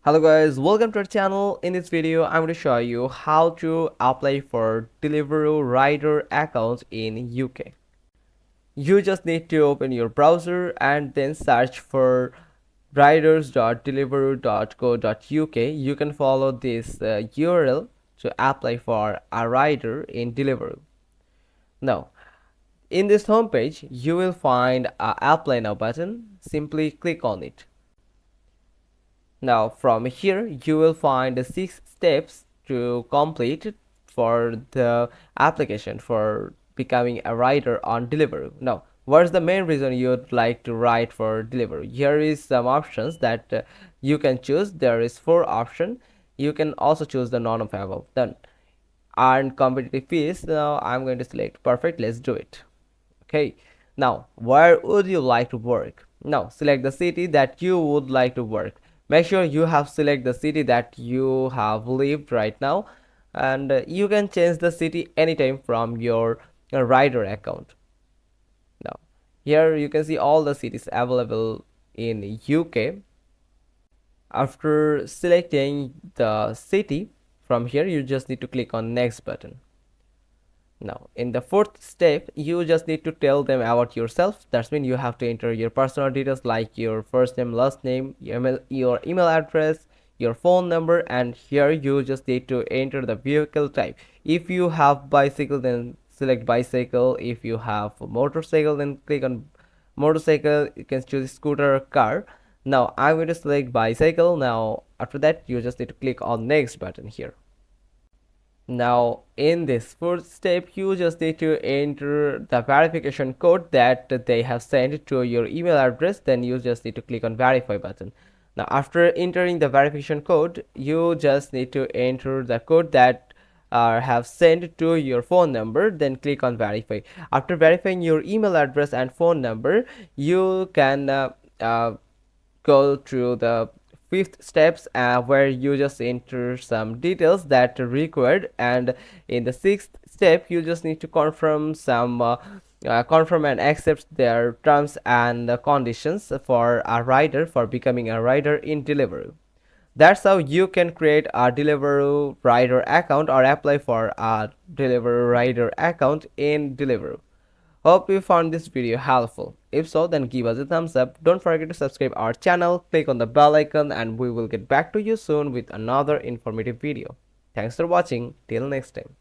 Hello guys, welcome to our channel. In this video, I'm going to show you how to apply for Deliveroo rider account in UK. You just need to open your browser and then search for riders.deliveroo.co.uk. You can follow this URL to apply for a rider in Deliveroo. Now, in this homepage, you will find a Apply Now button. Simply click on it. Now from here you will find the 6 steps to complete for the application for becoming a rider on Deliveroo. Now what's the main reason you'd like to write for Deliveroo? Here is some options that you can choose. There is 4 options. You can also choose the none of above. Then earn competitive fees. Now I'm going to select perfect. Let's do it. Okay, now where would you like to work? Now select the city that you would like to work. Make sure you have select the city that you have lived right now, and you can change the city anytime from your rider account. Now here you can see all the cities available in UK. After selecting the city, from here you just need to click on next button. Now in the 4th step, you just need to tell them about yourself. That's mean you have to enter your personal details like your first name, last name, your email address, your phone number, and here you just need to enter the vehicle type. If you have bicycle, then select bicycle. If you have a motorcycle, then click on motorcycle. You can choose scooter or car. Now I'm going to select bicycle. Now after that, you just need to click on next button here. Now in this 4th step, you just need to enter the verification code that they have sent to your email address. Then you just need to click on verify button. Now after entering the verification code, you just need to enter the code that have sent to your phone number. Then click on verify. After verifying your email address and phone number, you can go through the 5th steps where you just enter some details that are required, and in the 6th step you just need to confirm some confirm and accept their terms and conditions for a rider, for becoming a rider in Deliveroo. That's how you can create a Deliveroo rider account or apply for a Deliveroo rider account in Deliveroo. Hope you found this video helpful. If so, then give us a thumbs up. Don't forget to subscribe our channel, click on the bell icon, and we will get back to you soon with another informative video. Thanks for watching. Till next time.